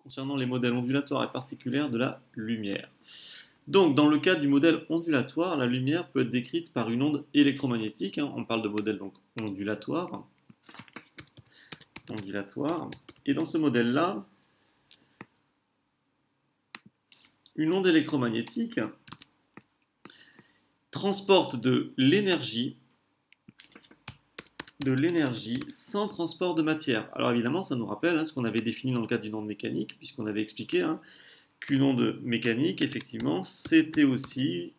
concernant les modèles ondulatoires et particulières de la lumière. Donc, dans le cas du modèle ondulatoire, la lumière peut être décrite par une onde électromagnétique. On parle de modèle donc ondulatoire. Et dans ce modèle-là, une onde électromagnétique transporte de l'énergie sans transport de matière. Alors évidemment, ça nous rappelle ce qu'on avait défini dans le cadre d'une onde mécanique, puisqu'on avait expliqué qu'une onde mécanique, effectivement, c'était aussi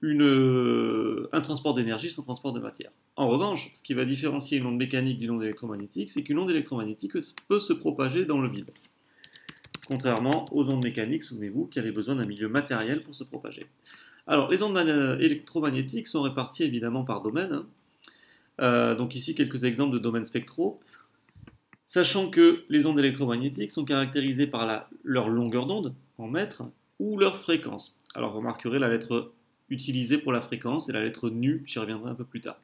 un transport d'énergie sans transport de matière. En revanche, ce qui va différencier une onde mécanique d'une onde électromagnétique, c'est qu'une onde électromagnétique peut se propager dans le vide. Contrairement aux ondes mécaniques, souvenez-vous, qui avaient besoin d'un milieu matériel pour se propager. Alors, les ondes électromagnétiques sont réparties évidemment par domaine. Donc ici, quelques exemples de domaines spectraux. Sachant que les ondes électromagnétiques sont caractérisées par leur longueur d'onde, en mètres, ou leur fréquence. Alors, vous remarquerez la lettre utilisée pour la fréquence et la lettre nu, j'y reviendrai un peu plus tard.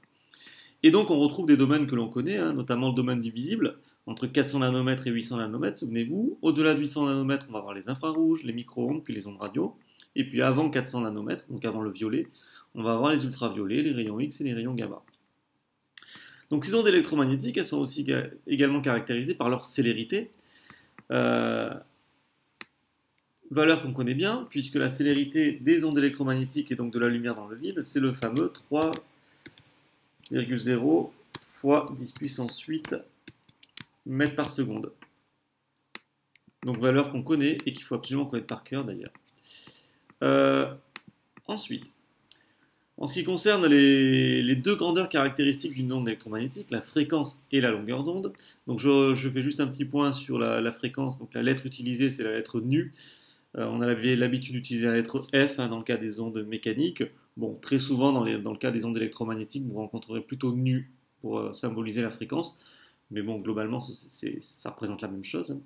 Et donc, on retrouve des domaines que l'on connaît, notamment le domaine du visible, entre 400 nanomètres et 800 nanomètres, souvenez-vous. Au-delà de 800 nanomètres, on va avoir les infrarouges, les micro-ondes, puis les ondes radio. Et puis avant 400 nanomètres, donc avant le violet, on va avoir les ultraviolets, les rayons X et les rayons gamma. Donc ces ondes électromagnétiques, elles sont aussi également caractérisées par leur célérité, valeur qu'on connaît bien, puisque la célérité des ondes électromagnétiques et donc de la lumière dans le vide, c'est le fameux 3,0 fois 10 puissance 8 mètres par seconde. Donc valeur qu'on connaît et qu'il faut absolument connaître par cœur d'ailleurs. Ensuite, en ce qui concerne les deux grandeurs caractéristiques d'une onde électromagnétique, la fréquence et la longueur d'onde, donc je fais juste un petit point sur la fréquence. Donc la lettre utilisée, c'est la lettre nu. On avait l'habitude d'utiliser la lettre F dans le cas des ondes mécaniques. Bon, très souvent dans le cas des ondes électromagnétiques, vous rencontrerez plutôt nu pour symboliser la fréquence. Mais bon, globalement, ça représente la même chose.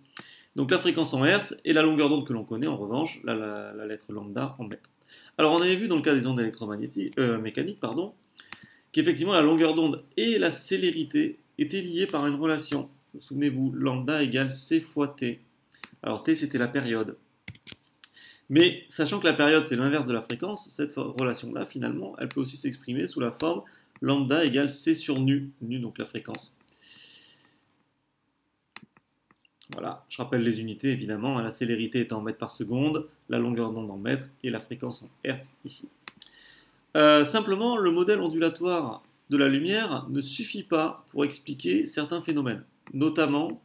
Donc la fréquence en Hertz et la longueur d'onde que l'on connaît, en revanche, la lettre lambda en mètres. Alors on avait vu dans le cas des ondes électromagnétiques, mécaniques, qu'effectivement la longueur d'onde et la célérité étaient liées par une relation. Souvenez-vous, lambda égale c fois t. Alors t c'était la période. Mais sachant que la période c'est l'inverse de la fréquence, cette relation-là finalement, elle peut aussi s'exprimer sous la forme lambda égale c sur nu, nu donc la fréquence. Voilà, je rappelle les unités évidemment, la célérité est en mètres par seconde, la longueur d'onde en mètres et la fréquence en hertz ici. Simplement, le modèle ondulatoire de la lumière ne suffit pas pour expliquer certains phénomènes, notamment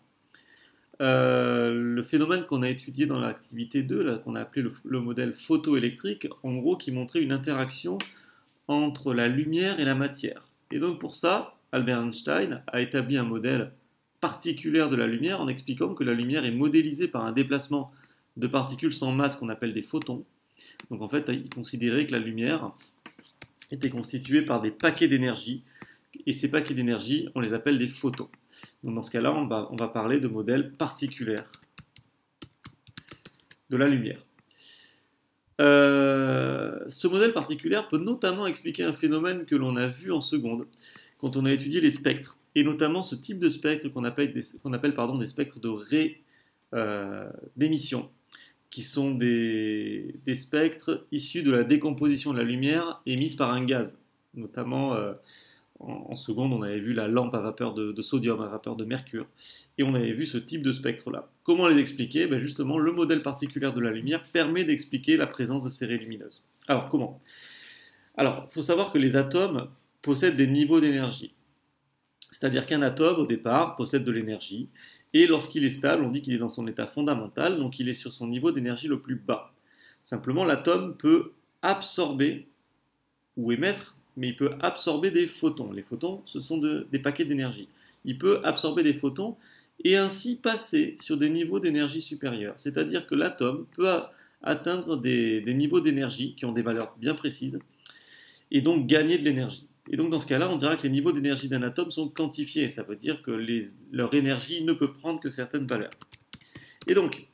le phénomène qu'on a étudié dans l'activité 2, qu'on a appelé le modèle photoélectrique, en gros qui montrait une interaction entre la lumière et la matière. Et donc pour ça, Albert Einstein a établi un modèle particulière de la lumière en expliquant que la lumière est modélisée par un déplacement de particules sans masse qu'on appelle des photons. Donc en fait, il considérait que la lumière était constituée par des paquets d'énergie, et ces paquets d'énergie, on les appelle des photons. Donc dans ce cas-là, on va parler de modèle particulière de la lumière. Ce modèle particulière peut notamment expliquer un phénomène que l'on a vu en seconde, quand on a étudié les spectres, et notamment ce type de spectre qu'on appelle des spectres de d'émission, qui sont des spectres issus de la décomposition de la lumière émise par un gaz. Notamment, en seconde, on avait vu la lampe à vapeur de sodium, à vapeur de mercure, et on avait vu ce type de spectre-là. Comment les expliquer? Justement, le modèle particulier de la lumière permet d'expliquer la présence de ces raies lumineuses. Alors, comment? Alors, il faut savoir que les atomes possèdent des niveaux d'énergie. C'est-à-dire qu'un atome, au départ, possède de l'énergie, et lorsqu'il est stable, on dit qu'il est dans son état fondamental, donc il est sur son niveau d'énergie le plus bas. Simplement, l'atome peut absorber ou émettre, mais il peut absorber des photons. Les photons, ce sont des paquets d'énergie. Il peut absorber des photons et ainsi passer sur des niveaux d'énergie supérieurs. C'est-à-dire que l'atome peut atteindre des niveaux d'énergie qui ont des valeurs bien précises, et donc gagner de l'énergie. Et donc dans ce cas-là, on dira que les niveaux d'énergie d'un atome sont quantifiés. Ça veut dire que leur énergie ne peut prendre que certaines valeurs. Et donc,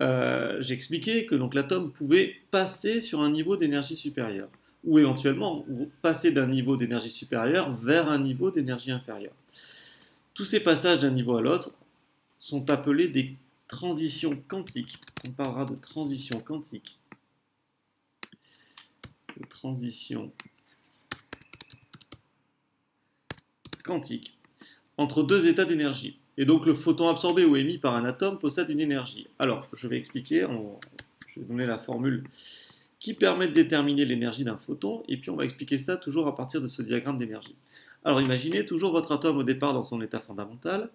j'ai expliqué que l'atome pouvait passer sur un niveau d'énergie supérieur, ou éventuellement passer d'un niveau d'énergie supérieur vers un niveau d'énergie inférieur. Tous ces passages d'un niveau à l'autre sont appelées des transitions quantiques. On parlera de transition quantique. De transition quantique entre deux états d'énergie. Et donc le photon absorbé ou émis par un atome possède une énergie. Alors, je vais expliquer, je vais donner la formule qui permet de déterminer l'énergie d'un photon, et puis on va expliquer ça toujours à partir de ce diagramme d'énergie. Alors imaginez toujours votre atome au départ dans son état fondamental.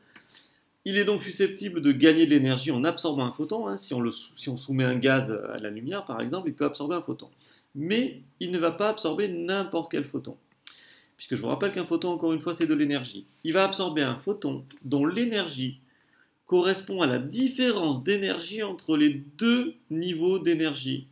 Il est donc susceptible de gagner de l'énergie en absorbant un photon. Hein. Si on soumet un gaz à la lumière, par exemple, il peut absorber un photon. Mais il ne va pas absorber n'importe quel photon. Puisque je vous rappelle qu'un photon, encore une fois, c'est de l'énergie. Il va absorber un photon dont l'énergie correspond à la différence d'énergie entre les deux niveaux d'énergie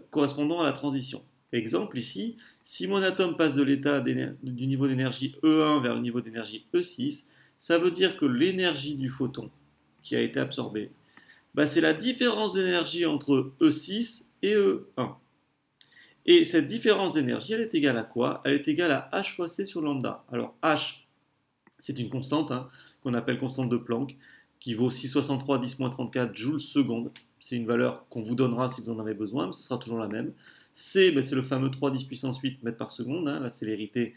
correspondant à la transition. Exemple ici, si mon atome passe de l'état du niveau d'énergie E1 vers le niveau d'énergie E6, ça veut dire que l'énergie du photon qui a été absorbée, c'est la différence d'énergie entre E6 et E1. Et cette différence d'énergie, elle est égale à quoi? Elle est égale à H fois C sur lambda. Alors H, c'est une constante qu'on appelle constante de Planck, qui vaut 663 10-34 joules seconde. C'est une valeur qu'on vous donnera si vous en avez besoin, mais ce sera toujours la même. C, c'est le fameux 3 10 puissance 8 mètres par seconde, la célérité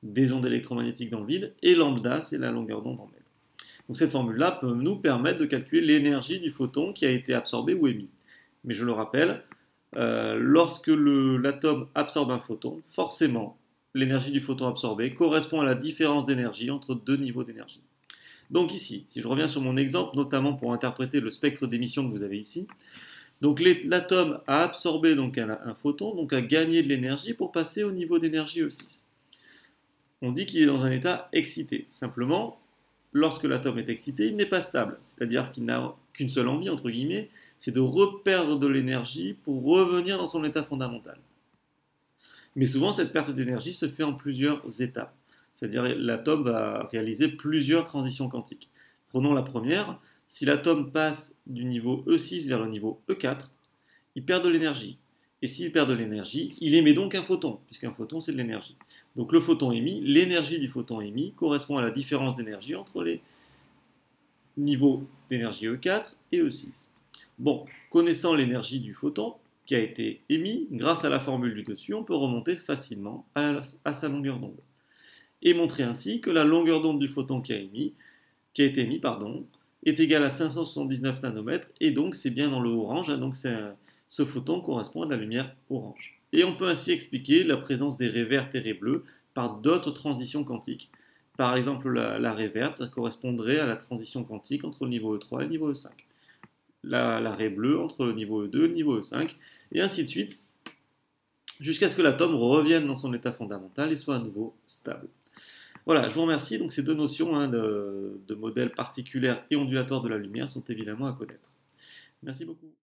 des ondes électromagnétiques dans le vide. Et lambda, c'est la longueur d'onde en mètres. Donc cette formule-là peut nous permettre de calculer l'énergie du photon qui a été absorbé ou émis. Mais je le rappelle, lorsque l'atome absorbe un photon, forcément, l'énergie du photon absorbé correspond à la différence d'énergie entre deux niveaux d'énergie. Donc ici, si je reviens sur mon exemple, notamment pour interpréter le spectre d'émission que vous avez ici, donc l'atome a absorbé donc un photon, donc a gagné de l'énergie pour passer au niveau d'énergie E6. On dit qu'il est dans un état excité. Simplement, lorsque l'atome est excité, il n'est pas stable. C'est-à-dire qu'il n'a qu'une seule envie, entre guillemets, c'est de reperdre de l'énergie pour revenir dans son état fondamental. Mais souvent, cette perte d'énergie se fait en plusieurs étapes. C'est-à-dire l'atome va réaliser plusieurs transitions quantiques. Prenons la première. Si l'atome passe du niveau E6 vers le niveau E4, il perd de l'énergie. Et s'il perd de l'énergie, il émet donc un photon, puisqu'un photon c'est de l'énergie. Donc le photon émis, l'énergie du photon émis correspond à la différence d'énergie entre les niveaux d'énergie E4 et E6. Bon, connaissant l'énergie du photon qui a été émis, grâce à la formule du dessus, on peut remonter facilement à sa longueur d'onde. Et montrer ainsi que la longueur d'onde du photon qui a été émis, est égale à 579 nanomètres, et donc c'est bien dans le orange, donc ce photon correspond à la lumière orange. Et on peut ainsi expliquer la présence des raies vertes et raies bleues par d'autres transitions quantiques. Par exemple, la raie verte, ça correspondrait à la transition quantique entre le niveau E3 et le niveau E5. La raie bleue entre le niveau E2 et le niveau E5, et ainsi de suite, jusqu'à ce que l'atome revienne dans son état fondamental et soit à nouveau stable. Voilà, je vous remercie. Donc ces deux notions de modèle particulaire et ondulatoire de la lumière sont évidemment à connaître. Merci beaucoup.